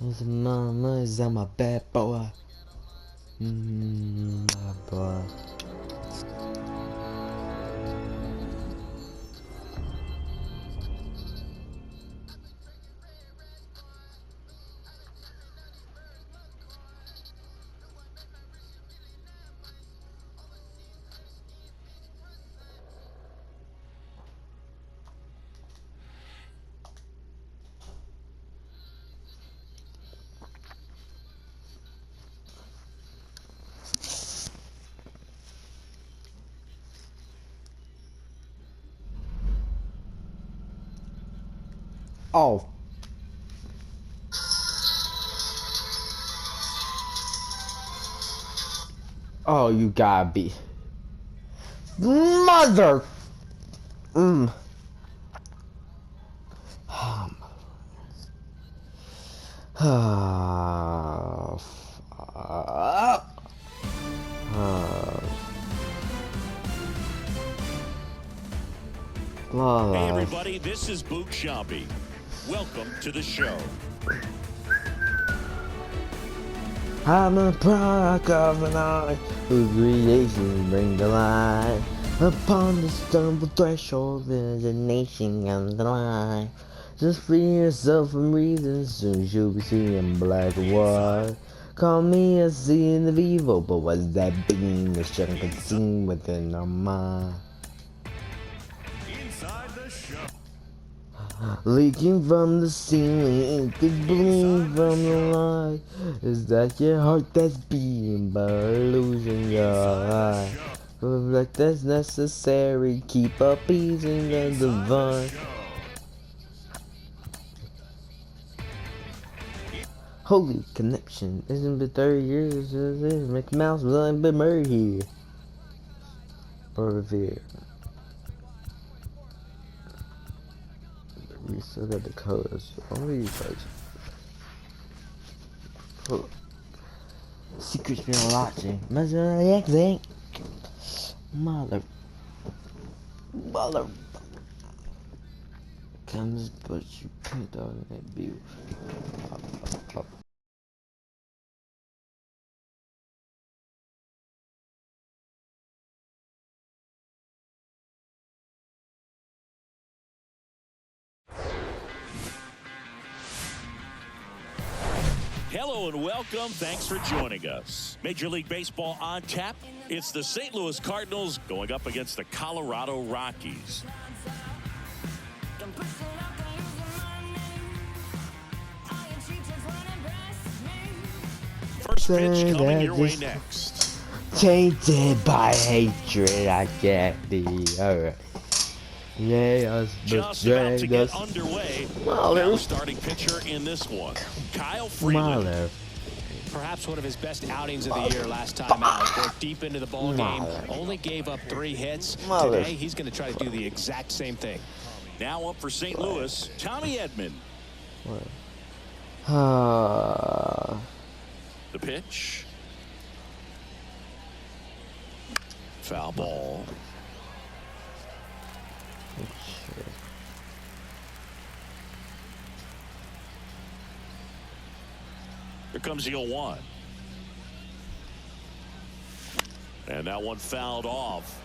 Mama is my bad boy. My boy. Oh. Oh, you gotta be. Mother. Mm. Oh, fuck. Hey everybody, this is Book Shabby. Welcome to the show. I'm a product of an art whose creation bring the light. Upon the stumble threshold, there's a nation on the line. Just free yourself from reason, soon you'll be seeing black and white. Call me a sin of evil, but what's that being that shall consume within our mind? Inside the show. Leaking from the ceiling, ink is bleeding from the light. Is that your heart that's beating, but losing your eye? Like that's necessary, keep appeasing the divine. Holy connection, isn't it 30 years? Mickey Mouse was on Bill Murray here. Or Revere. We still got the colors. What are you guys? Oh. Secrets been watching. Mother. Comes, but you put on that view. Hello and welcome. Thanks for joining us. Major League Baseball on tap. It's the St. Louis Cardinals going up against the Colorado Rockies. First pitch coming your way next. Tainted by hatred, I can't be. Alright. Yeah, Just about to get underway. Now the starting pitcher in this one, Kyle Freeland. Perhaps one of his best outings of the year last time out. Worked deep into the ball game. Only gave up 3 hits. Today, he's going to try to do the exact same thing. Now up for St. Louis, Tommy Edman. The pitch. Foul ball. Here comes the 0-1. And that one fouled off.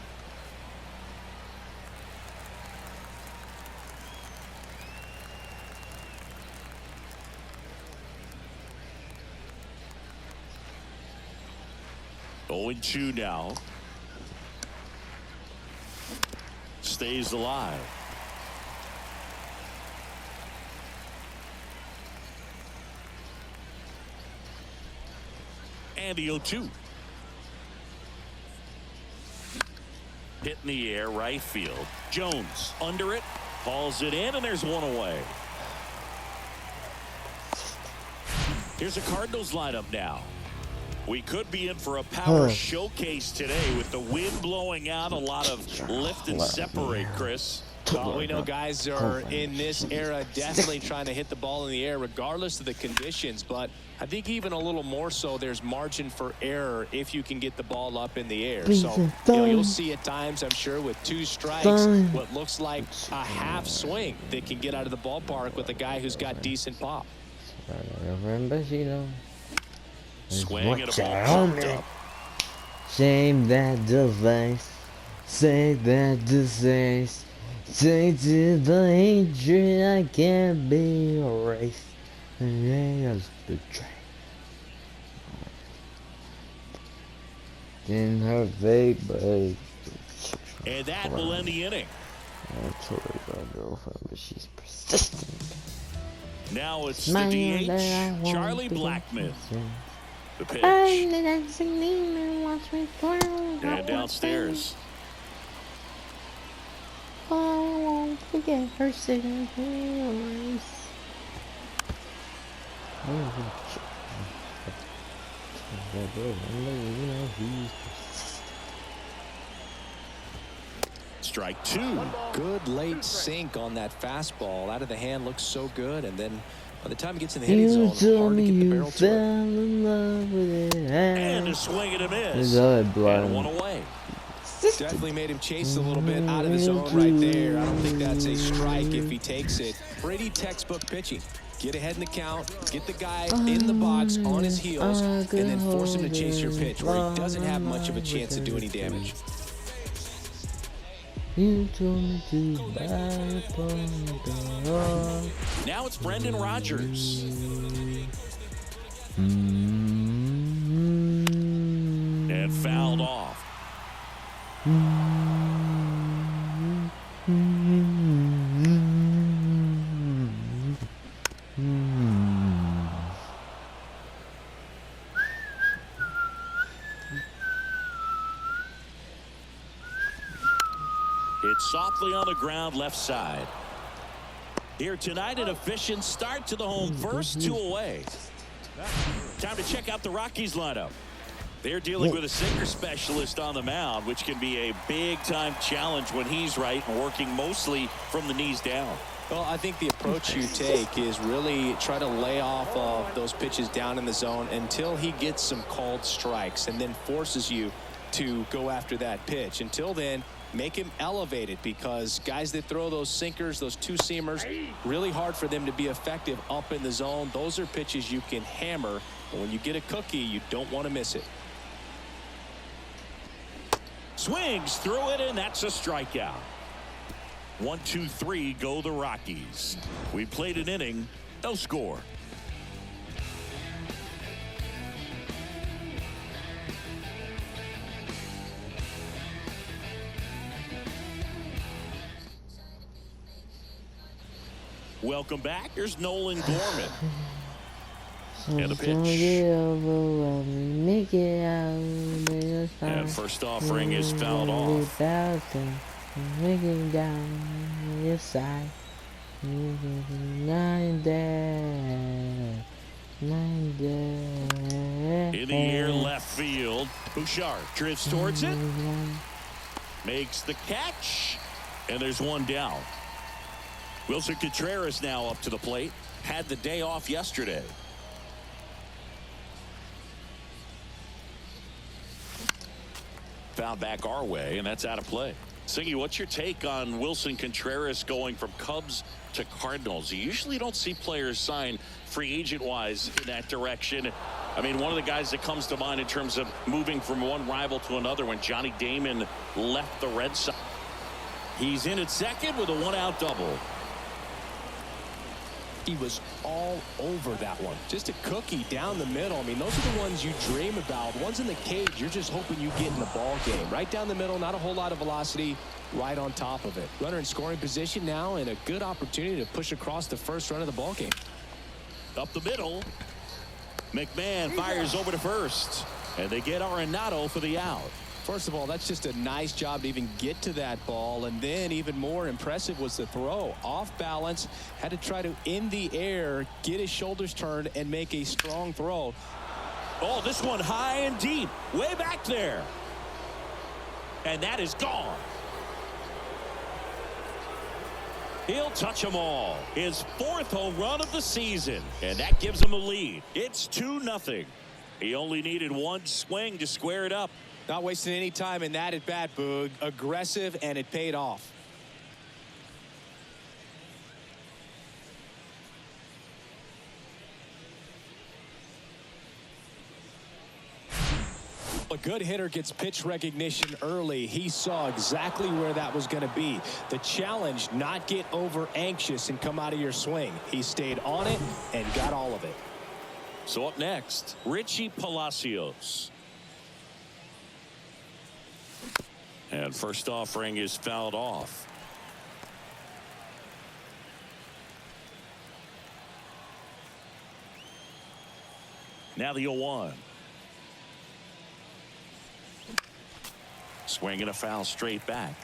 Oh, 0-2 now. Stays alive. And the 0-2. Hit in the air, right field. Jones under it, hauls it in, and there's one away. Here's a Cardinals lineup now. We could be in for a power showcase today with the wind blowing out, a lot of lift and separate, Chris. Well, we know guys are in this era definitely trying to hit the ball in the air regardless of the conditions, but I think even a little more so there's margin for error if you can get the ball up in the air. So you'll see at times, I'm sure, with 2 strikes, what looks like a half swing that can get out of the ballpark with a guy who's got decent pop. Swing and a ball chopped up. Shame that device. Say that disease. Say to the hatred I can't be erased. And I was betrayed. In her fate, but And that will end the inning. I told her about her girlfriend, but she's persistent. Now it's the DH, Charlie Blackmon. The pitch. And downstairs. I won't forget her singing voice. Strike two. Good late sink on that fastball. Out of the hand, looks so good. And then by the time it gets in the hitting zone, hard to get the barrel to it. And a swing and a miss. And one away. Definitely made him chase a little bit out of the zone right there. I don't think that's a strike if he takes it. Pretty textbook pitching. Get ahead in the count, get the guy in the box on his heels, and then force him to chase your pitch where he doesn't have much of a chance to do any damage. You told me to buy now it's Brendan Rodgers. And fouled off. It's softly on the ground left side. Here tonight, an efficient start to the home first, 2 away. Time to check out the Rockies lineup. They're dealing with a sinker specialist on the mound, which can be a big-time challenge when he's right and working mostly from the knees down. Well, I think the approach you take is really try to lay off of those pitches down in the zone until he gets some called strikes and then forces you to go after that pitch. Until then, make him elevated, because guys that throw those sinkers, those two-seamers, really hard for them to be effective up in the zone. Those are pitches you can hammer. But when you get a cookie, you don't want to miss it. Swings through it, and that's a strikeout. 1, 2, 3 go the Rockies. We played an inning, no score. Welcome back. Here's Nolan Gorman. And the pitch. And first offering is fouled off. In the air left field. Bouchard drifts towards it. Makes the catch. And there's one down. Wilson Contreras now up to the plate. Had the day off yesterday. Found back our way, and that's out of play. Singy, what's your take on Wilson Contreras going from Cubs to Cardinals? You usually don't see players sign free agent-wise in that direction. I mean, one of the guys that comes to mind in terms of moving from one rival to another when Johnny Damon left the Red Sox. He's in at second with a one-out double. He was all over that one. Just a cookie down the middle. I mean, those are the ones you dream about. Ones in the cage, you're just hoping you get in the ball game. Right down the middle, not a whole lot of velocity, right on top of it. Runner in scoring position now, and a good opportunity to push across the first run of the ball game. Up the middle. McMahon fires over to first. And they get Arenado for the out. First of all, that's just a nice job to even get to that ball. And then even more impressive was the throw. Off balance, had to try to, in the air, get his shoulders turned and make a strong throw. Oh, this one high and deep, way back there. And that is gone. He'll touch them all. His 4th home run of the season. And that gives him a lead. It's 2-0. He only needed one swing to square it up. Not wasting any time in that at bat, Boog. Aggressive, and it paid off. A good hitter gets pitch recognition early. He saw exactly where that was going to be. The challenge, not get over anxious and come out of your swing. He stayed on it and got all of it. So up next, Richie Palacios. And first offering is fouled off. Now the 0-1. Swinging a foul straight back.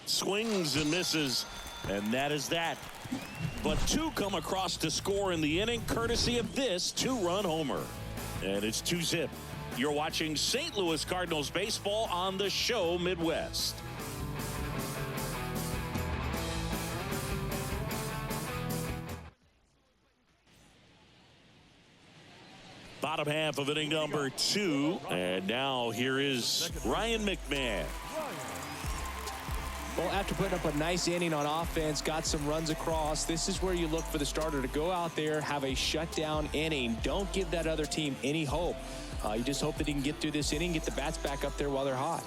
Swings and misses, and that is that. But two come across to score in the inning, courtesy of this two-run homer. And it's 2-zip. You're watching St. Louis Cardinals baseball on the show Midwest. Bottom half of inning number 2. And now here is Ryan McMahon. Well, after putting up a nice inning on offense, got some runs across, this is where you look for the starter to go out there, have a shutdown inning. Don't give that other team any hope. You just hope that he can get through this inning, get the bats back up there while they're hot.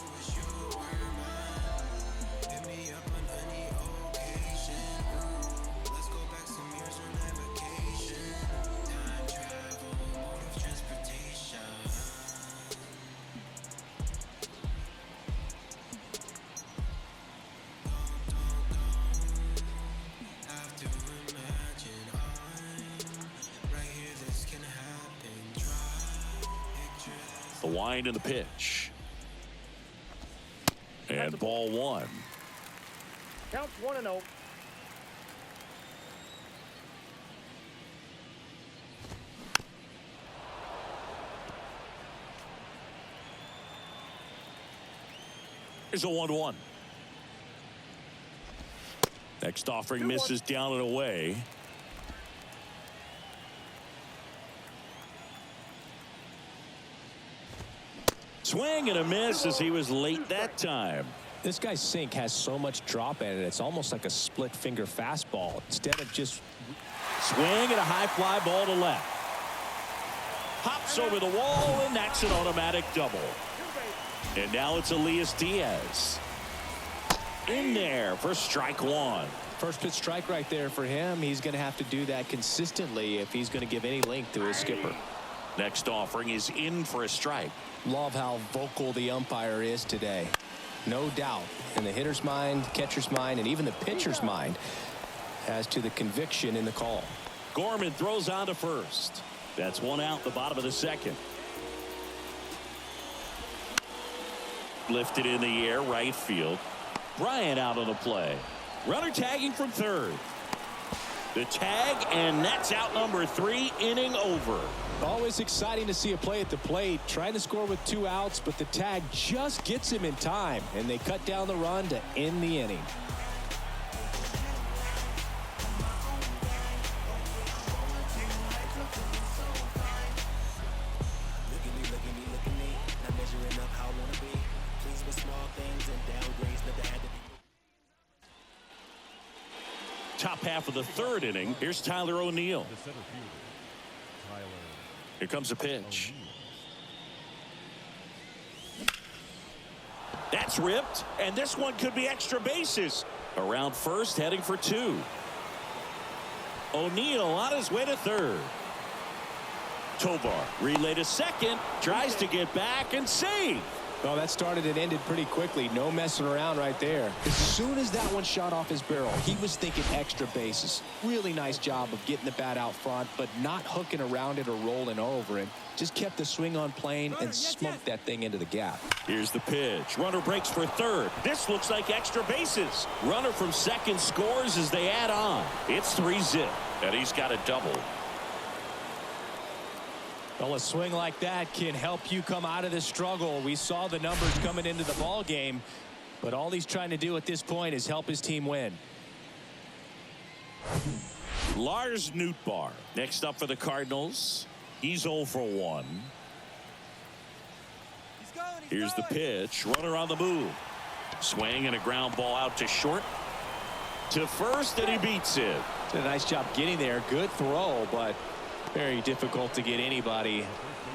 The wind and the pitch. And ball 1. Counts 1-0. Here's a 1-1. Next offering misses down and away. Swing and a miss as he was late that time. This guy's sink has so much drop in it, it's almost like a split finger fastball. Instead of just swing and a high fly ball to left. Hops over the wall, and that's an automatic double. And now it's Elias Diaz. In there for strike 1. First pitch strike right there for him. He's going to have to do that consistently if he's going to give any length to his skipper. Next offering is in for a strike. Love how vocal the umpire is today. No doubt in the hitter's mind, catcher's mind, and even the pitcher's mind as to the conviction in the call. Gorman throws on to first. That's one out, the bottom of the second. Lifted in the air, right field. Bryant out on the play. Runner tagging from third. The tag, and that's out number 3, inning over. Always exciting to see a play at the plate, trying to score with 2 outs, but the tag just gets him in time, and they cut down the run to end the inning. Top half of the 3rd inning. Here's Tyler O'Neill. Here comes a pitch. That's ripped, and this one could be extra bases. Around first, heading for 2. O'Neill on his way to 3rd. Tovar relay to second, tries to get back and save. Well, that started and ended pretty quickly. No messing around right there. As soon as that one shot off his barrel, he was thinking extra bases. Really nice job of getting the bat out front, but not hooking around it or rolling over it. Just kept the swing on plane and smoked that thing into the gap. Here's the pitch. Runner breaks for 3rd. This looks like extra bases. Runner from second scores as they add on. It's 3-zip, and he's got a double. Well, a swing like that can help you come out of this struggle. We saw the numbers coming into the ball game, but all he's trying to do at this point is help his team win. Lars Nootbaar next up for the Cardinals. He's 0 for 1. Here's the pitch. Runner on the move. Swing and a ground ball out to short. to first, and he beats it. Did a nice job getting there. Good throw, but very difficult to get anybody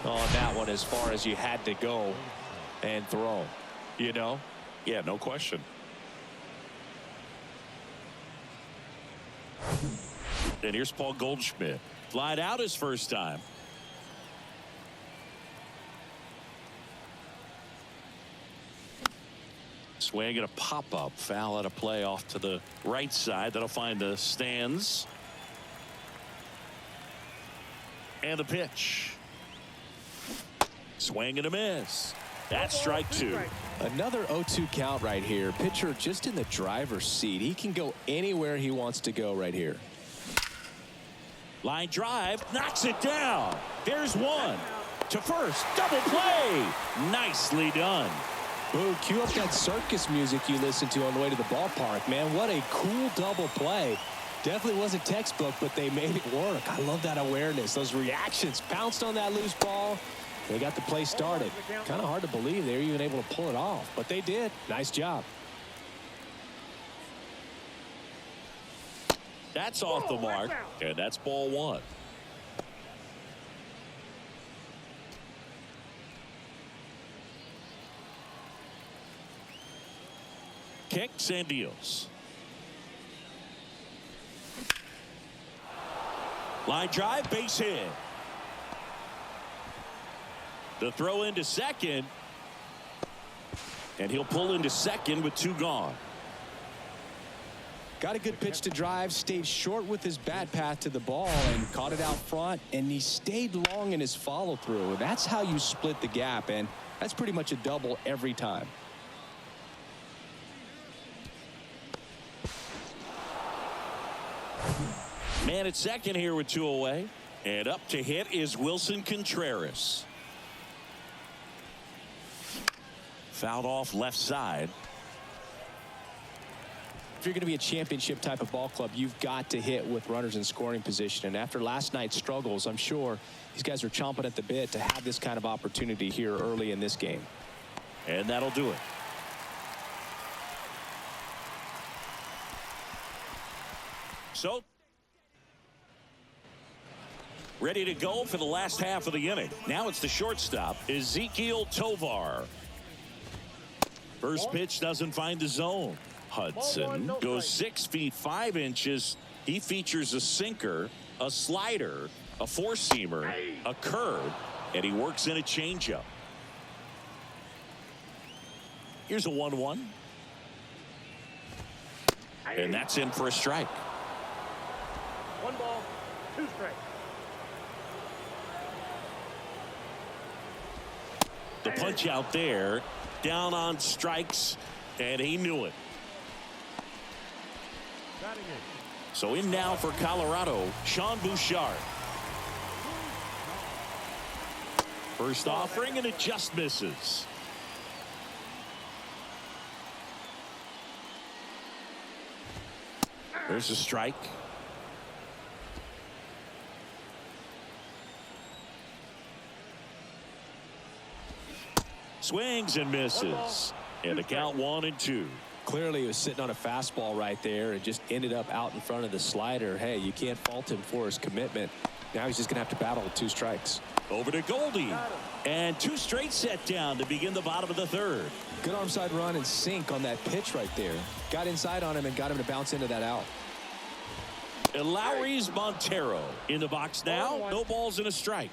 on that one as far as you had to go and throw. You know? Yeah, no question. And here's Paul Goldschmidt. Flied out his first time. Swing and a pop-up. Foul at a play off to the right side. That'll find the stands. And the pitch. Swing and a miss. That's strike two. Another 0-2 count right here. Pitcher just in the driver's seat. He can go anywhere he wants to go right here. Line drive, knocks it down. There's one. To first, double play. Nicely done. Ooh, cue up that circus music you listen to on the way to the ballpark, man. What a cool double play. Definitely wasn't textbook, but they made it work. I love that awareness, those reactions. Pounced on that loose ball. They got the play started. Kind of hard to believe they were even able to pull it off, but they did. Nice job. That's off the mark, and that's ball one. Kicks and deals. Line drive, base hit. The throw into second, and he'll pull into second with two gone. Got a good pitch to drive, stayed short with his bat path to the ball and caught it out front, and he stayed long in his follow through. That's how you split the gap, and that's pretty much a double every time. Man at second here with two away, and up to hit is Wilson Contreras. Fouled off left side. If you're going to be a championship type of ball club, you've got to hit with runners in scoring position. And after last night's struggles, I'm sure these guys are chomping at the bit to have this kind of opportunity here early in this game. And that'll do it. So, ready to go for the last half of the inning. Now it's the shortstop, Ezekiel Tovar. First pitch doesn't find the zone. Hudson goes 6 feet 5 inches. He features a sinker, a slider, a four-seamer, a curve, and he works in a changeup. Here's a 1-1. And that's in for a strike. 1 ball, 2 strikes. The punch out there, down on strikes, and he knew it. So in now for Colorado, Sean Bouchard. First offering, and it just misses. There's a strike. Swings and misses. And the count 1-2. Clearly he was sitting on a fastball right there and just ended up out in front of the slider. Hey, you can't fault him for his commitment. Now he's just going to have to battle with 2 strikes. Over to Goldie. And 2 straight set down to begin the bottom of the third. Good arm side run and sink on that pitch right there. Got inside on him and got him to bounce into that out. And Lowry's Montero in the box now. No balls and a strike.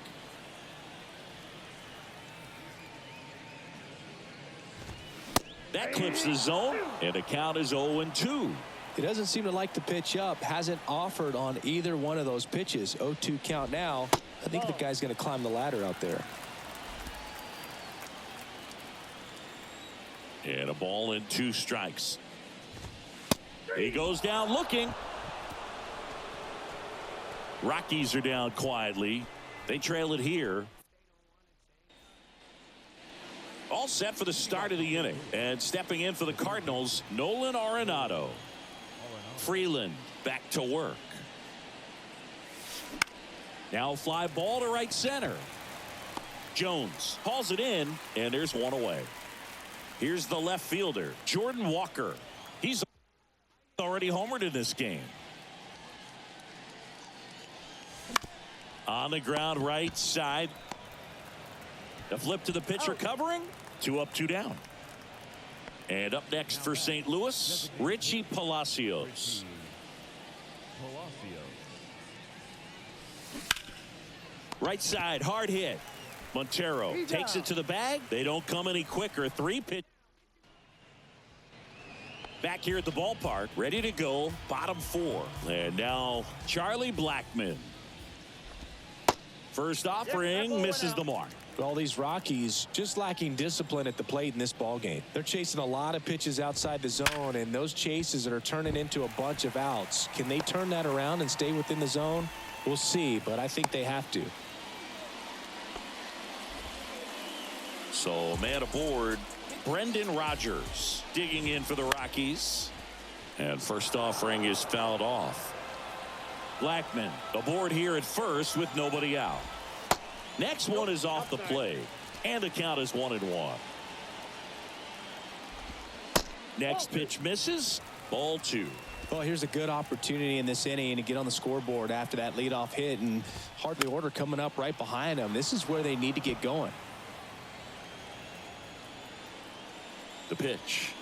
That clips the zone, and the count is 0-2. He doesn't seem to like to pitch up. Hasn't offered on either one of those pitches. 0-2 count now. I think the guy's going to climb the ladder out there. And a ball and 2 strikes. He goes down looking. Rockies are down quietly. They trail it here. All set for the start of the inning. And stepping in for the Cardinals, Nolan Arenado. Freeland back to work. Now fly ball to right center. Jones hauls it in, and there's one away. Here's the left fielder, Jordan Walker. He's already homered in this game. On the ground right side. A flip to the pitcher covering. 2 up, 2 down. And up next for St. Louis, Richie Palacios. Right side, hard hit. Montero takes it to the bag. They don't come any quicker. 3 pitch. Back here at the ballpark, ready to go. Bottom 4. And now Charlie Blackmon. First offering misses the mark. Well, these Rockies just lacking discipline at the plate in this ball game. They're chasing a lot of pitches outside the zone, and those chases are turning into a bunch of outs. Can they turn that around and stay within the zone? We'll see, but I think they have to. So man aboard, Brendan Rodgers digging in for the Rockies. And first offering is fouled off. Blackmon aboard here at first with nobody out. Next one is off the plate, and the count is 1-1. Next pitch misses. Ball 2. Well, here's a good opportunity in this inning to get on the scoreboard after that leadoff hit, and hardly order coming up right behind them. This is where they need to get going. The pitch.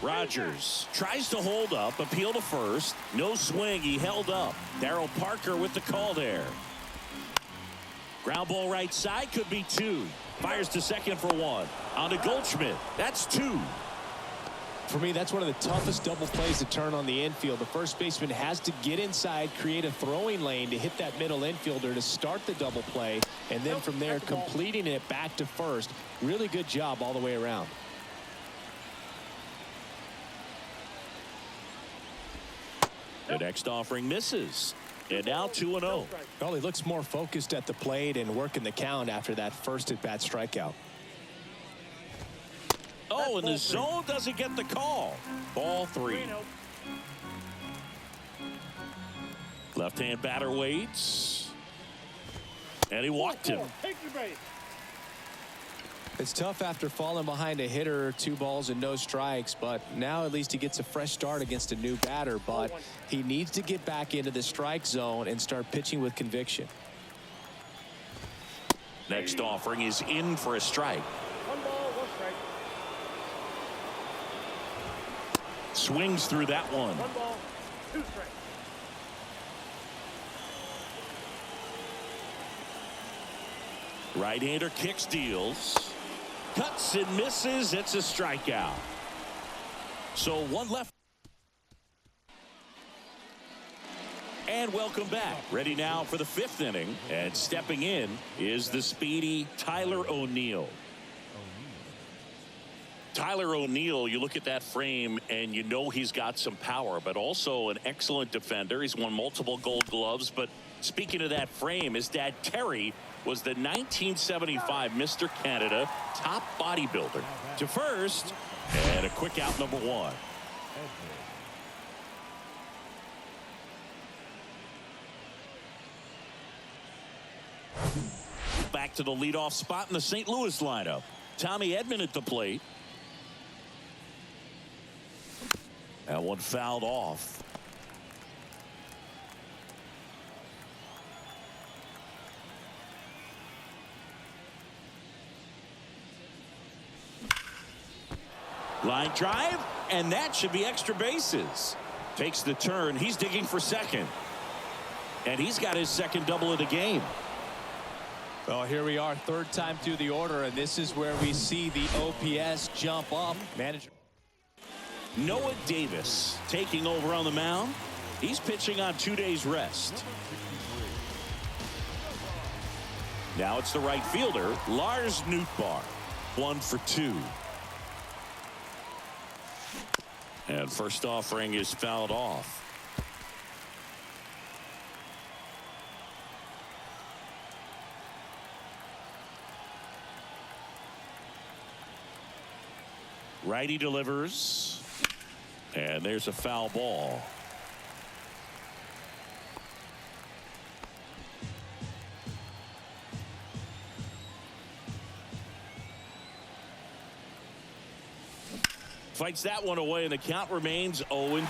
Rodgers tries to hold up, appeal to first. No swing. He held up. Darryl Parker with the call there. Ground ball right side, could be 2. Fires to second for 1. On to Goldschmidt. That's 2. For me, that's one of the toughest double plays to turn on the infield. The first baseman has to get inside, create a throwing lane to hit that middle infielder to start the double play, and then from there completing it back to first. Really good job all the way around. The next offering misses. And now 2-0. Well, he looks more focused at the plate and working the count after that first at-bat strikeout. Oh, and the zone doesn't get the call. Ball 3. Left-hand batter waits. And he walked him. It's tough after falling behind a hitter, 2 balls and no strikes, but now at least he gets a fresh start against a new batter. But he needs to get back into the strike zone and start pitching with conviction. Next offering is in for a strike. 1 ball, 1 strike. Swings through that one. 1 ball, 2 strikes. Right-hander kicks, deals. Cuts and misses. It's a strikeout. So 1 left. And welcome back. Ready now for the 5th inning. And stepping in is the speedy Tyler O'Neill. Tyler O'Neill, you look at that frame and you know he's got some power, but also an excellent defender. He's won multiple Gold Gloves. But speaking of that frame, his dad Terry was the 1975 Mr. Canada top bodybuilder. To first, and a quick out, number 1. Back to the leadoff spot in the St. Louis lineup. Tommy Edman at the plate. That one fouled off. Line drive, and that should be extra bases. Takes the turn. He's digging for second. And he's got his second double of the game. Well, here we are, 3rd time through the order, and this is where we see the OPS jump up. Manager Noah Davis taking over on the mound. He's pitching on 2 days rest. Now it's the right fielder, Lars Nootbaar. 1 for 2. And first offering is fouled off. Righty delivers. And there's a foul ball. Fights that one away, and the count remains 0-2.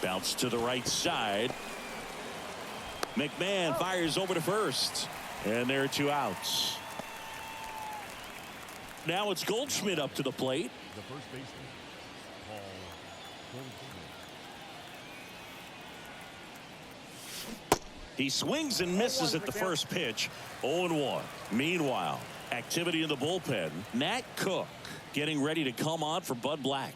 Bounce to the right side. McMahon fires over to first. And there are 2 outs. Now it's Goldschmidt up to the plate. The first baseman, Paul Goldschmidt. He swings and misses at the first pitch. 0-1. Meanwhile, activity in the bullpen. Nat Cook getting ready to come on for Bud Black.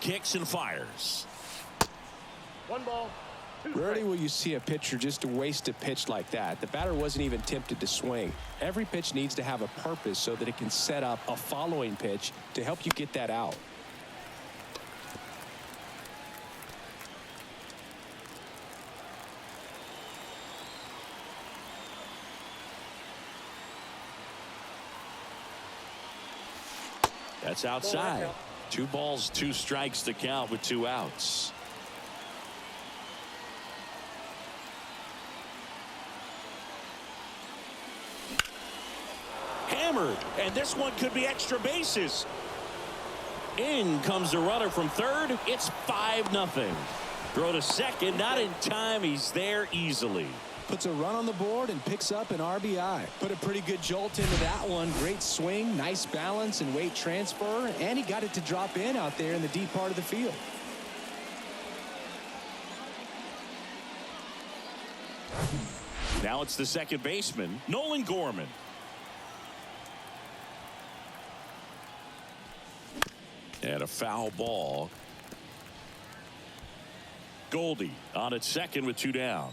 Kicks and fires. 1 ball, 2 Rarely strikes. will you see a pitcher just waste a pitch like that. The batter wasn't even tempted to swing. Every pitch needs to have a purpose so that it can set up a following pitch to help you get that out. That's outside. 2 balls, 2 strikes to count with 2 outs. Hammered, and this one could be extra bases. In comes the runner from third. It's 5-0. Throw to second, not in time. He's there easily. Puts a run on the board and picks up an RBI. Put a pretty good jolt into that one. Great swing, nice balance and weight transfer, and he got it to drop in out there in the deep part of the field. Now it's the second baseman, Nolan Gorman. And a foul ball. Goldie on at second with 2 down.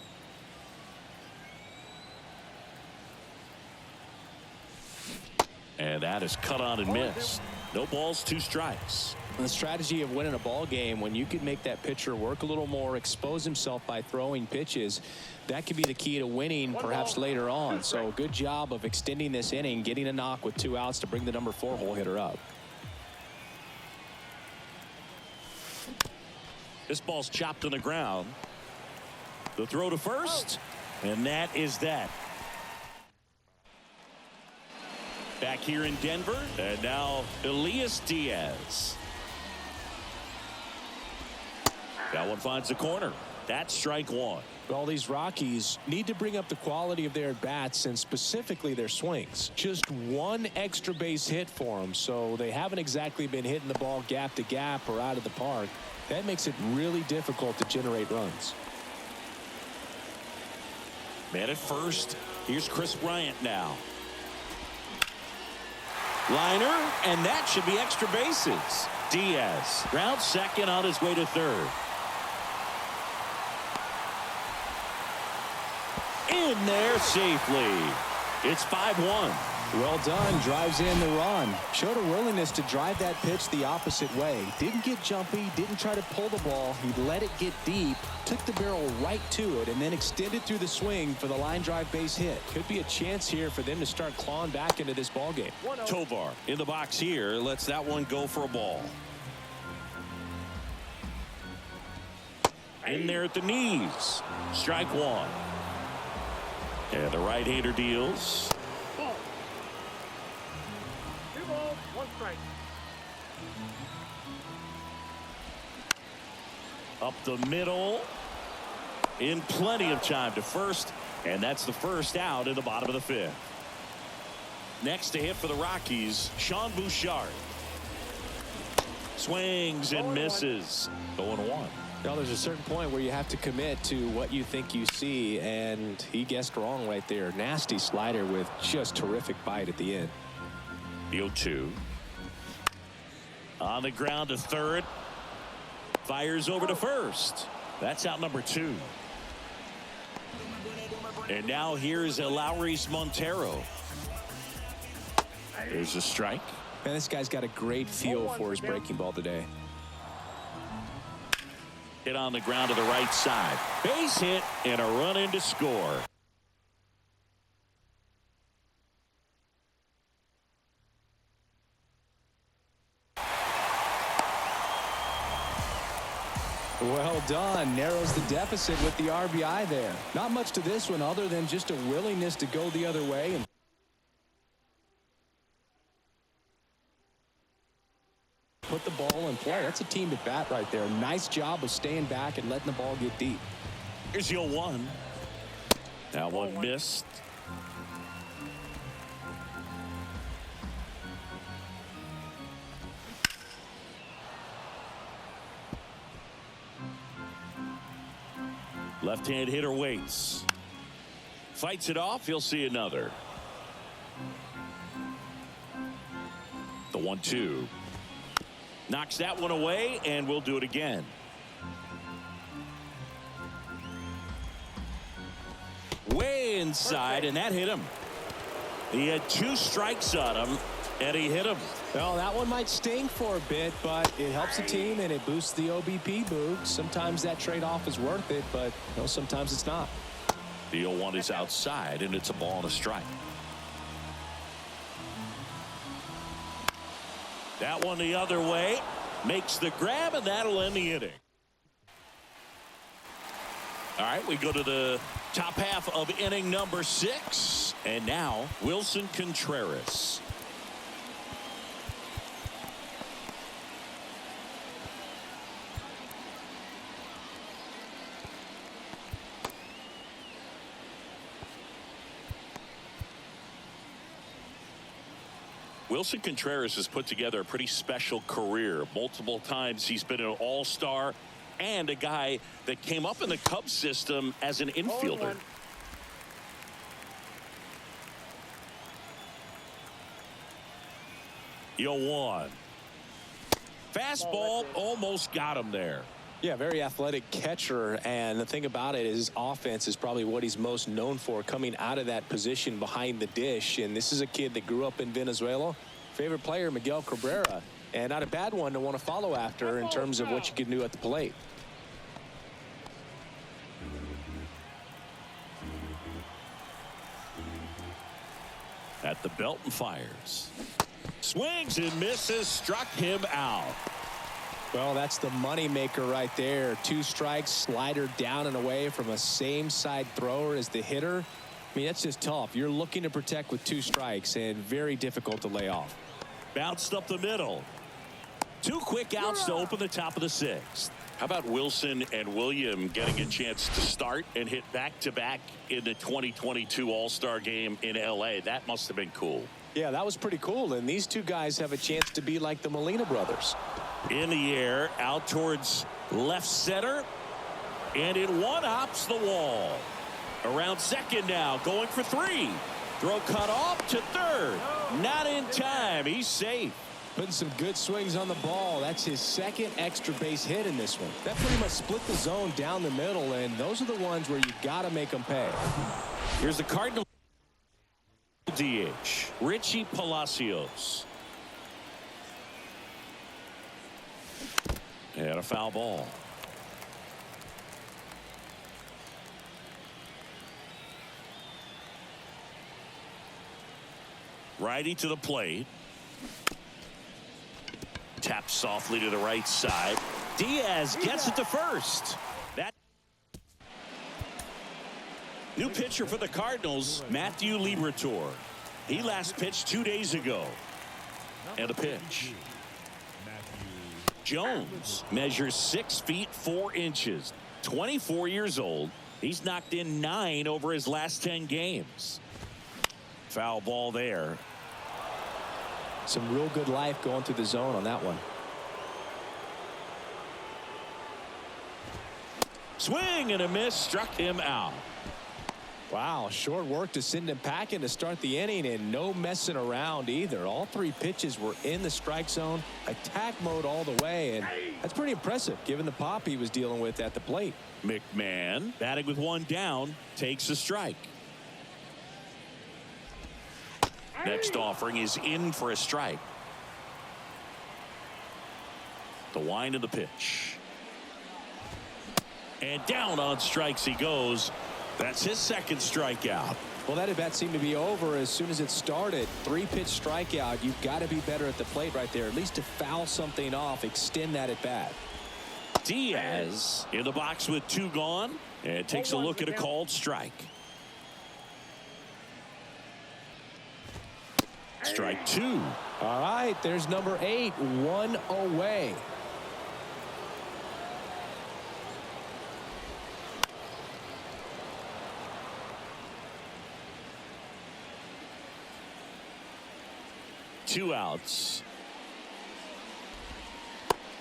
And that is cut on and missed. No balls, 2 strikes. The strategy of winning a ball game, when you can make that pitcher work a little more, expose himself by throwing pitches, that could be the key to winning perhaps later on. So good job of extending this inning, getting a knock with 2 outs to bring the number 4 hole hitter up. This ball's chopped on the ground. The throw to first, and that is that. Back here in Denver, and now Elias Diaz. That one finds the corner. That's strike 1. All these Rockies need to bring up the quality of their bats and specifically their swings. Just 1 extra base hit for them, so they haven't exactly been hitting the ball gap to gap or out of the park. That makes it really difficult to generate runs. Man at first. Here's Chris Bryant now. Liner, and that should be extra bases. Diaz round second on his way to third. In there safely. It's 5-1. Well done. Drives in the run. Showed a willingness to drive that pitch the opposite way. Didn't get jumpy. Didn't try to pull the ball. He let it get deep. Took the barrel right to it and then extended through the swing for the line drive base hit. Could be a chance here for them to start clawing back into this ball game. Tovar in the box here. Lets that one go for a ball. In there at the knees. Strike 1. And the right-hander deals. Ball. 2 balls, 1 strike. Up the middle. In plenty of time to first. And that's the first out in the bottom of the 5th. Next to hit for the Rockies, Sean Bouchard. Swings and misses. 0-1. Well, there's a certain point where you have to commit to what you think you see, and he guessed wrong right there. Nasty slider with just terrific bite at the end. The 0-2. On the ground to third. Fires over to first. That's out number 2. And now here's Lowry's Montero. There's a strike. Man, this guy's got a great feel for his breaking ball today. Hit on the ground to the right side. Base hit and a run in to score. Well done. Narrows the deficit with the RBI there. Not much to this one other than just a willingness to go the other way and put the ball in play. That's a team at bat right there. Nice job of staying back and letting the ball get deep. Here's your 1. That one missed. Left-hand hitter waits. Fights it off. He'll see another. The 1-2. Knocks that one away, and we'll do it again. Way inside, and that hit him. He had 2 strikes on him, and he hit him. Well, that one might sting for a bit, but it helps the team and it boosts the OBP book. Sometimes that trade-off is worth it, but sometimes it's not. The 0-1 is outside, and it's a ball and a strike. That one the other way. Makes the grab, and that'll end the inning. All right, we go to the top half of inning number 6. And now, Wilson Contreras. Wilson Contreras has put together a pretty special career. Multiple times he's been an all-star and a guy that came up in the Cubs system as an infielder. Yo, 1. Fastball almost got him there. Yeah, very athletic catcher, and the thing about it is offense is probably what he's most known for, coming out of that position behind the dish. And this is a kid that grew up in Venezuela. Favorite player, Miguel Cabrera, and not a bad one to want to follow after in terms of what you can do at the plate. At the belt and fires. Swings and misses, struck him out. Well, that's the money maker right there. 2 strikes, slider down and away from a same side thrower as the hitter. I mean, that's just tough. You're looking to protect with 2 strikes and very difficult to lay off. Bounced up the middle. 2 quick outs to open the top of the 6th. How about Wilson and William getting a chance to start and hit back-to-back in the 2022 All-Star game in L.A.? That must have been cool. Yeah, that was pretty cool. And these 2 guys have a chance to be like the Molina brothers. In the air, out towards left center. And it one-hops the wall. Around second now, going for 3. Throw cut off to third. Not in time. He's safe. Putting some good swings on the ball. That's his 2nd extra base hit in this one. That pretty much split the zone down the middle, and those are the ones where you got to make them pay. Here's the Cardinal DH, Richie Palacios. And a foul ball. Righty to the plate. Taps softly to the right side. Diaz gets it to first. That new pitcher for the Cardinals, Matthew Liberatore. He last pitched 2 days ago. And a pitch. Jones measures 6 feet 4 inches. 24 years old. He's knocked in 9 over his last 10 games. Foul ball there. Some real good life going through the zone on that one. Swing and a miss, struck him out. Wow, short work to send him packing to start the inning, and no messing around either. All 3 pitches were in the strike zone, attack mode all the way, and that's pretty impressive given the pop he was dealing with at the plate. McMahon, batting with 1 down, takes a strike. Next offering is in for a strike. The wind of the pitch. And down on strikes he goes. That's his 2nd strikeout. Well, that at bat seemed to be over as soon as it started. 3-pitch strikeout. You've got to be better at the plate right there, at least to foul something off, extend that at bat. Diaz in the box with 2 gone, and takes a look at a called strike. Strike 2. All right, there's number 8, 1 away. Two outs.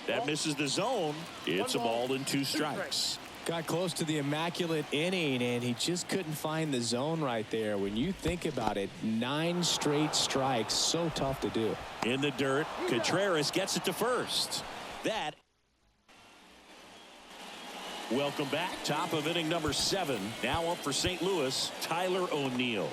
That misses the zone. It's a ball and 2 strikes. Got close to the immaculate inning, and he just couldn't find the zone right there. When you think about it, 9 straight strikes, so tough to do. In the dirt, Contreras gets it to first. That. Welcome back. Top of inning number 7. Now up for St. Louis, Tyler O'Neill.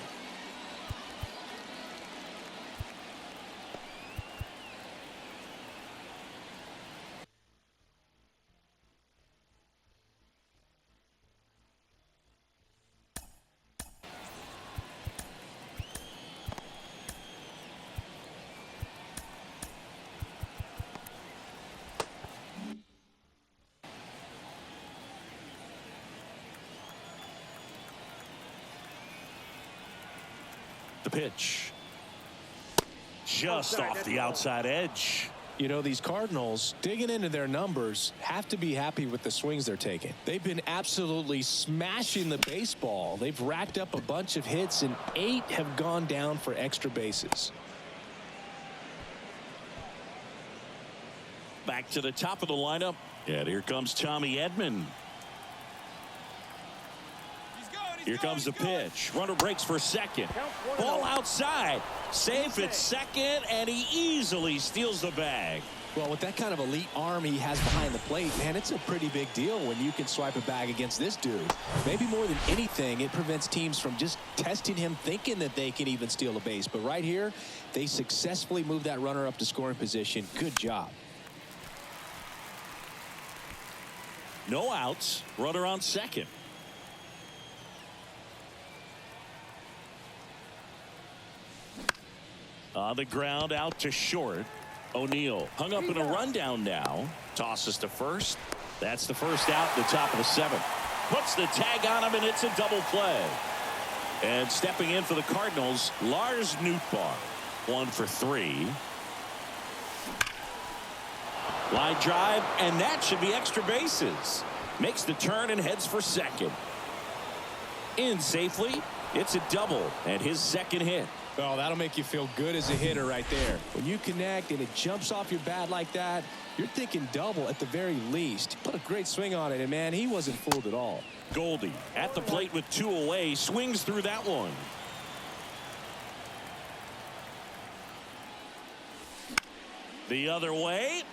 The pitch. Just off the outside edge. You know, these Cardinals, digging into their numbers, have to be happy with the swings they're taking. They've been absolutely smashing the baseball. They've racked up a bunch of hits, and 8 have gone down for extra bases. Back to the top of the lineup. And here comes Tommy Edman. Here comes the pitch. Runner breaks for second. Ball outside. Safe at second, and he easily steals the bag. Well, with that kind of elite arm he has behind the plate, man, it's a pretty big deal when you can swipe a bag against this dude. Maybe more than anything, it prevents teams from just testing him, thinking that they can even steal a base. But right here, they successfully moved that runner up to scoring position. Good job. No outs. Runner on second. On the ground, out to short. O'Neill hung up in a rundown now. Tosses to first. That's the first out at the top of the 7th. Puts the tag on him, and it's a double play. And stepping in for the Cardinals, Lars Nootbaar. 1 for 3. Line drive, and that should be extra bases. Makes the turn and heads for second. In safely. It's a double and his second hit. Oh, that'll make you feel good as a hitter right there. When you connect and it jumps off your bat like that, you're thinking double at the very least. Put a great swing on it, and man, he wasn't fooled at all. Goldie at the plate with 2 away, swings through that one. The other way,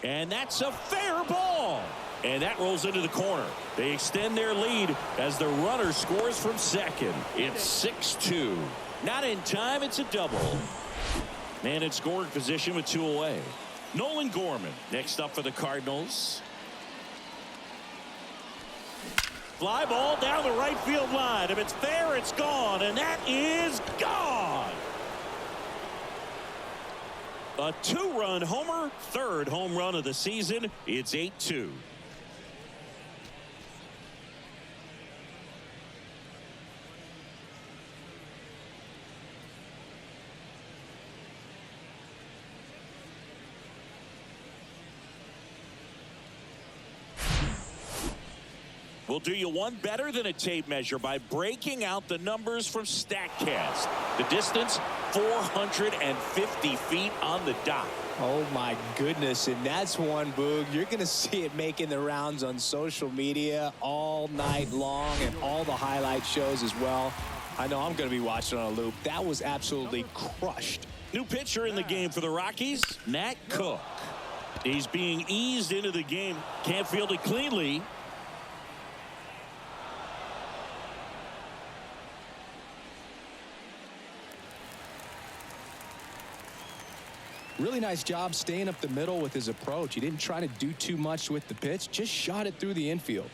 and that's a fair ball. And that rolls into the corner. They extend their lead as the runner scores from second. It's 6-2. Not in time, it's a double. Man in scoring position with 2 away. Nolan Gorman next up for the Cardinals. Fly ball down the right field line. If it's fair, it's gone, and that is gone. A 2-run homer, 3rd home run of the season. It's 8-2. We'll do you one better than a tape measure by breaking out the numbers from StatCast. The distance, 450 feet on the dot. Oh, my goodness. And that's one, Boog. You're going to see it making the rounds on social media all night long and all the highlight shows as well. I know I'm going to be watching on a loop. That was absolutely crushed. New pitcher in the game for the Rockies, Nat Cook. He's being eased into the game. Can't field it cleanly. Really nice job staying up the middle with his approach. He didn't try to do too much with the pitch, just shot it through the infield.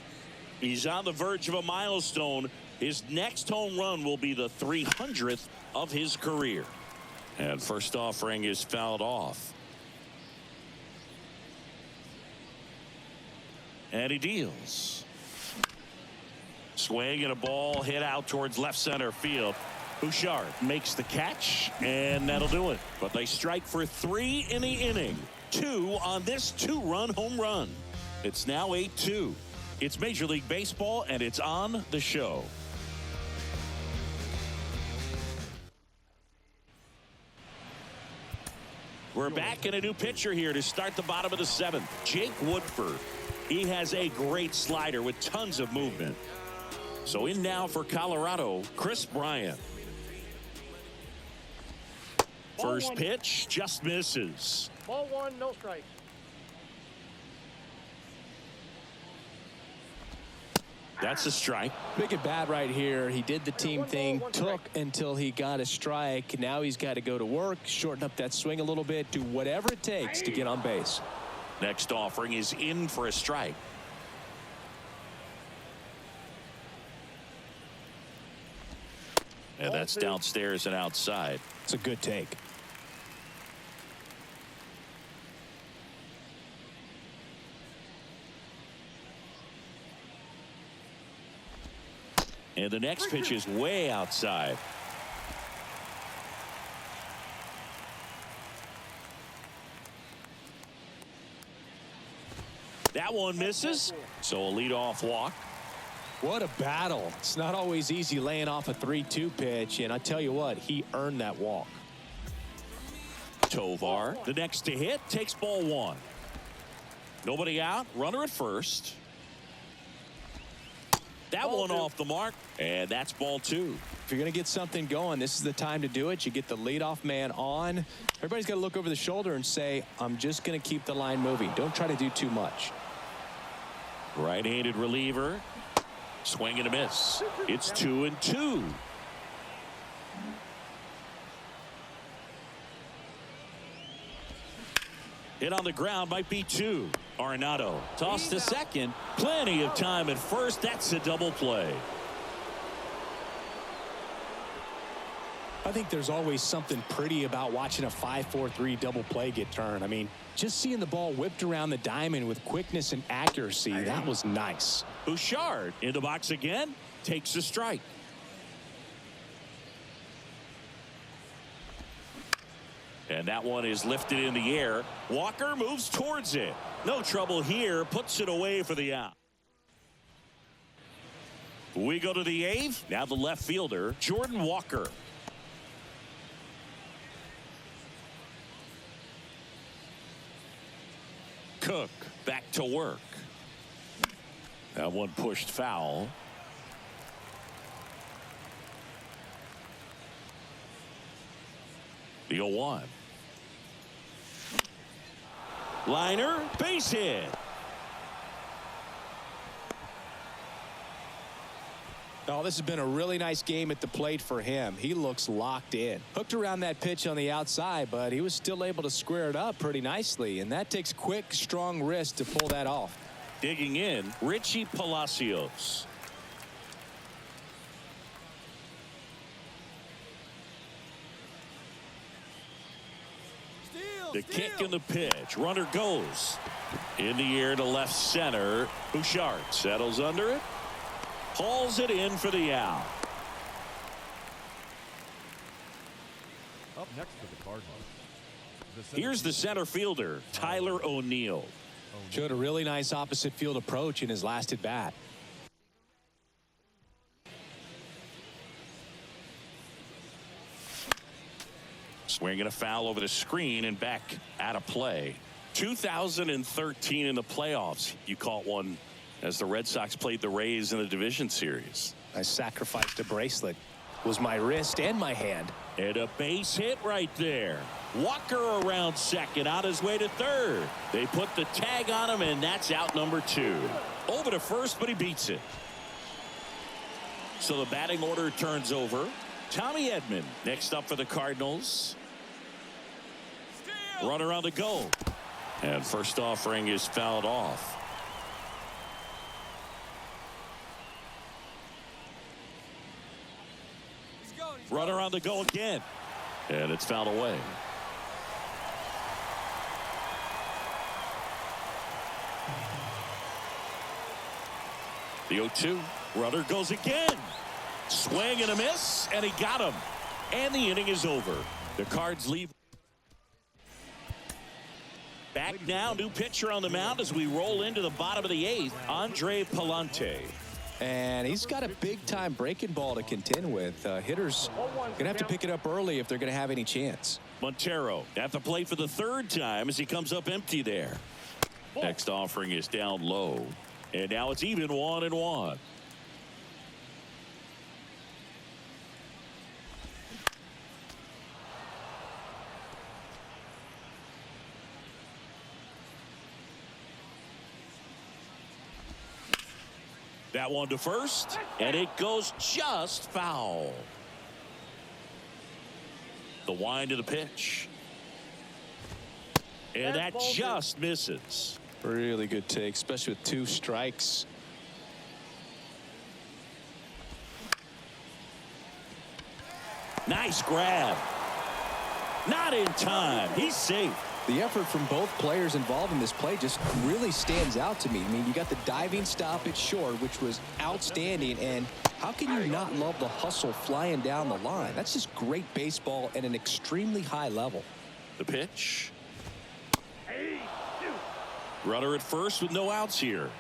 He's on the verge of a milestone. His next home run will be the 300th of his career. And first offering is fouled off. And he deals. Swing and a ball hit out towards left center field. Bouchard makes the catch, and that'll do it. But they strike for 3 in the inning. 2 on this 2-run home run. It's now 8-2. It's Major League Baseball, and it's on the show. We're back in a new pitcher here to start the bottom of the 7th. Jake Woodford. He has a great slider with tons of movement. So in now for Colorado, Chris Bryant. First pitch just misses. Ball 1, no strikes. That's a strike. Big at bat right here. He did the team thing, took until he got a strike. Now he's got to go to work, shorten up that swing a little bit, do whatever it takes to get on base. Next offering is in for a strike. And that's downstairs and outside. It's a good take. And the next pitch is way outside. That one misses. So a leadoff walk. What a battle. It's not always easy laying off a 3-2 pitch, and I tell you what, he earned that walk. Tovar, the next to hit, takes ball 1. Nobody out, runner at first. That one off the mark, and that's ball 2. If you're going to get something going, this is the time to do it. You get the leadoff man on. Everybody's got to look over the shoulder and say, I'm just going to keep the line moving. Don't try to do too much. Right-handed reliever. Swing and a miss. It's 2-2. Hit on the ground might be 2. Arenado tossed to second. Plenty of time at first. That's a double play. I think there's always something pretty about watching a 5-4-3 double play get turned. I mean, just seeing the ball whipped around the diamond with quickness and accuracy, that was nice. Bouchard in the box again, takes a strike. And that one is lifted in the air. Walker moves towards it. No trouble here, puts it away for the out. We go to the 8th. Now the left fielder, Jordan Walker. Cook back to work. That one pushed foul. The 0-1. Liner, base hit. Oh, this has been a really nice game at the plate for him. He looks locked in. Hooked around that pitch on the outside, but he was still able to square it up pretty nicely, and that takes quick, strong wrist to pull that off. Digging in, Richie Palacios. The kick and the pitch. Runner goes in the air to left center. Bouchard settles under it. Hauls it in for the out. Up next for the Cardinals. Here's the center fielder, Tyler O'Neill. Showed a really nice opposite field approach in his last at bat. Swinging a foul over the screen and back out of play. 2013 in the playoffs, you caught one as the Red Sox played the Rays in the division series. I sacrificed a bracelet. Was my wrist and my hand. And a base hit right there. Walker around second, on his way to third. They put the tag on him, and that's out number 2. Over to first, but he beats it. So the batting order turns over. Tommy Edman next up for the Cardinals. Runner on the go. And first offering is fouled off. Runner on the go again. And it's fouled away. The 0-2. Runner goes again. Swing and a miss, and he got him. And the inning is over. The Cards leave. Back now, new pitcher on the mound as we roll into the bottom of the 8th, Andre Palante. And he's got a big-time breaking ball to contend with. Hitters going to have to pick it up early if they're going to have any chance. Montero at the plate for the 3rd time as he comes up empty there. Next offering is down low. And now it's even 1-1. That one to first, and it goes just foul. The wind of the pitch. And that just misses. Really good take, especially with 2 strikes. Nice grab. Not in time. He's safe. The effort from both players involved in this play just really stands out to me. I mean, you got the diving stop at short, which was outstanding, and how can you not love the hustle flying down the line? That's just great baseball at an extremely high level. The pitch. Runner at first with no outs here.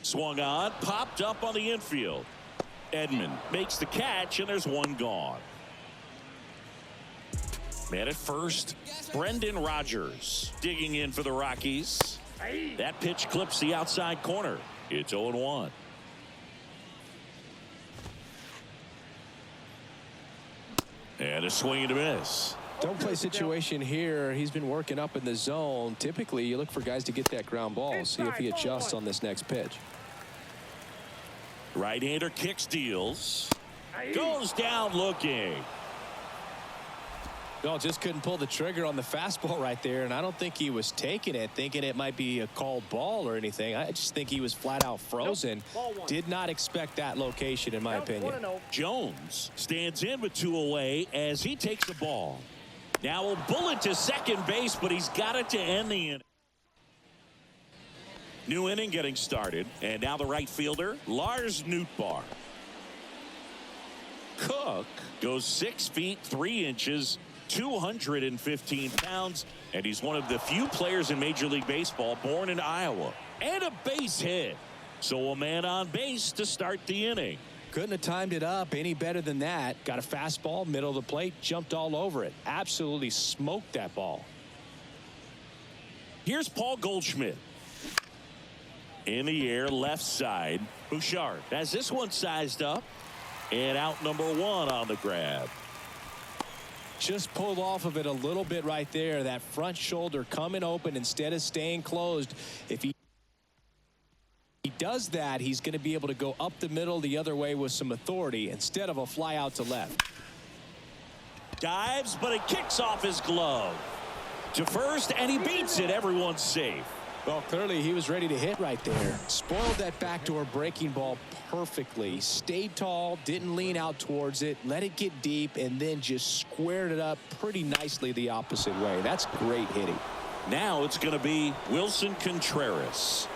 Swung on, popped up on the infield. Edman makes the catch, and there's one gone. Man at first, Brendan Rodgers digging in for the Rockies. That pitch clips the outside corner. It's 0-1. And a swing and a miss. Don't play situation here. He's been working up in the zone. Typically, you look for guys to get that ground ball. See if he adjusts on this next pitch. Right-hander kicks, deals. Goes down looking. No, just couldn't pull the trigger on the fastball right there, and I don't think he was taking it, thinking it might be a called ball or anything. I just think he was flat out frozen. Did not expect that location, in my opinion. Jones stands in with 2 away as he takes the ball. Now a bullet to second base, but he's got it to end the inning. New inning getting started, and now the right fielder, Lars Nootbaar. Cook goes 6 feet 3 inches, 215 pounds, and he's one of the few players in Major League Baseball born in Iowa. And a base hit. So a man on base to start the inning. Couldn't have timed it up any better than that. Got a fastball, middle of the plate, jumped all over it. Absolutely smoked that ball. Here's Paul Goldschmidt. In the air, left side. Bouchard has this one sized up. And out number 1 on the grab. Just pulled off of it a little bit right there. That front shoulder coming open instead of staying closed. If he does that, he's going to be able to go up the middle the other way with some authority instead of a fly out to left. Dives, but it kicks off his glove to first, and he beats it. Everyone's safe. Well, clearly he was ready to hit right there. Spoiled that backdoor breaking ball perfectly. Stayed tall, didn't lean out towards it, let it get deep, and then just squared it up pretty nicely the opposite way. That's great hitting. Now it's going to be Wilson Contreras.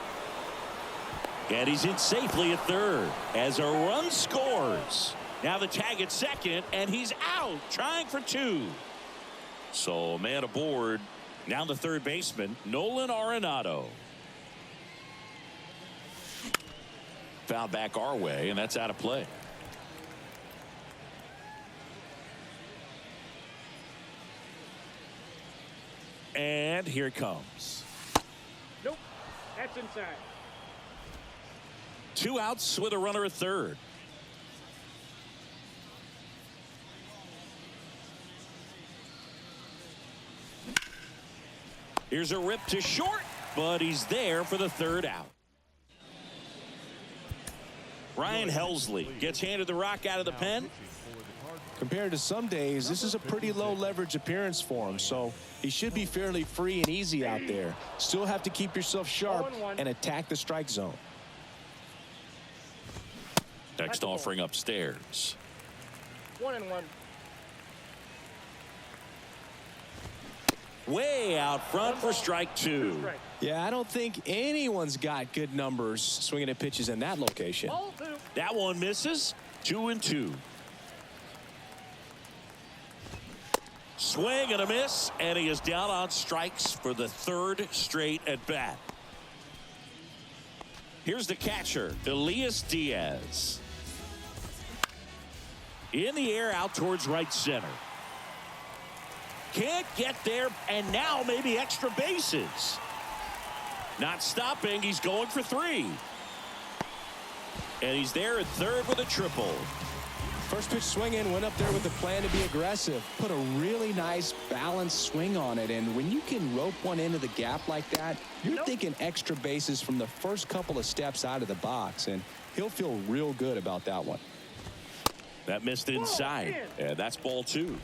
And he's in safely at third as a run scores. Now the tag at second, and he's out trying for 2. So a man aboard. Now the third baseman, Nolan Arenado. Foul back our way, and that's out of play. And here it comes. Nope, that's inside. 2 outs with a runner at third. Here's a rip to short, but he's there for the 3rd out. Ryan Helsley gets handed the rock out of the pen. Compared to some days, this is a pretty low leverage appearance for him, so he should be fairly free and easy out there. Still have to keep yourself sharp and attack the strike zone. Next offering upstairs. 1-1. Way out front for strike 2. Yeah, I don't think anyone's got good numbers swinging at pitches in that location. Ball 2. That one misses. 2-2. Swing and a miss, and he is down on strikes for the 3rd straight at bat. Here's the catcher, Elias Diaz. In the air, out towards right center. Can't get there, and now maybe extra bases. Not stopping, he's going for 3. And he's there at 3rd with a triple. First pitch swing in, went up there with the plan to be aggressive. Put a really nice balanced swing on it. And when you can rope one into the gap like that, you're thinking extra bases from the first couple of steps out of the box. And he'll feel real good about that one. That missed inside. And that's ball 2.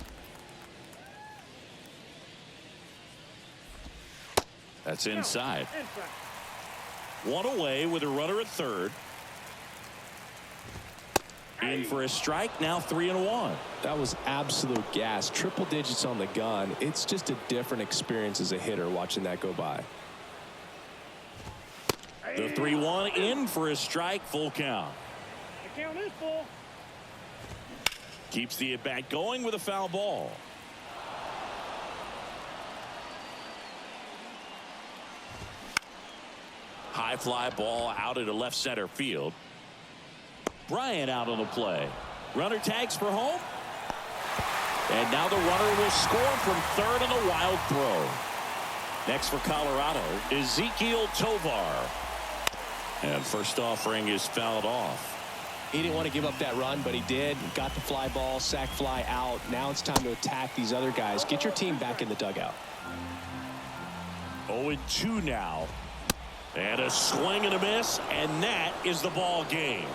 That's inside. One away with a runner at 3rd. In for a strike, now 3-1. That was absolute gas. Triple digits on the gun. It's just a different experience as a hitter watching that go by. The 3-1 in for a strike, full count. The count is full. Keeps the at-bat going with a foul ball. High fly ball out into left center field. Bryant out on the play. Runner tags for home. And now the runner will score from 3rd on a wild throw. Next for Colorado, Ezequiel Tovar. And first offering is fouled off. He didn't want to give up that run, but he did. Got the fly ball, sac fly out. Now it's time to attack these other guys. Get your team back in the dugout. 0-2 now. And a swing and a miss, and that is the ball game.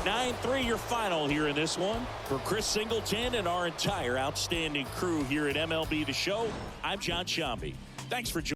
9-3 your final here in this one. For Chris Singleton and our entire outstanding crew here at MLB The Show, I'm John Sciambi. Thanks for joining.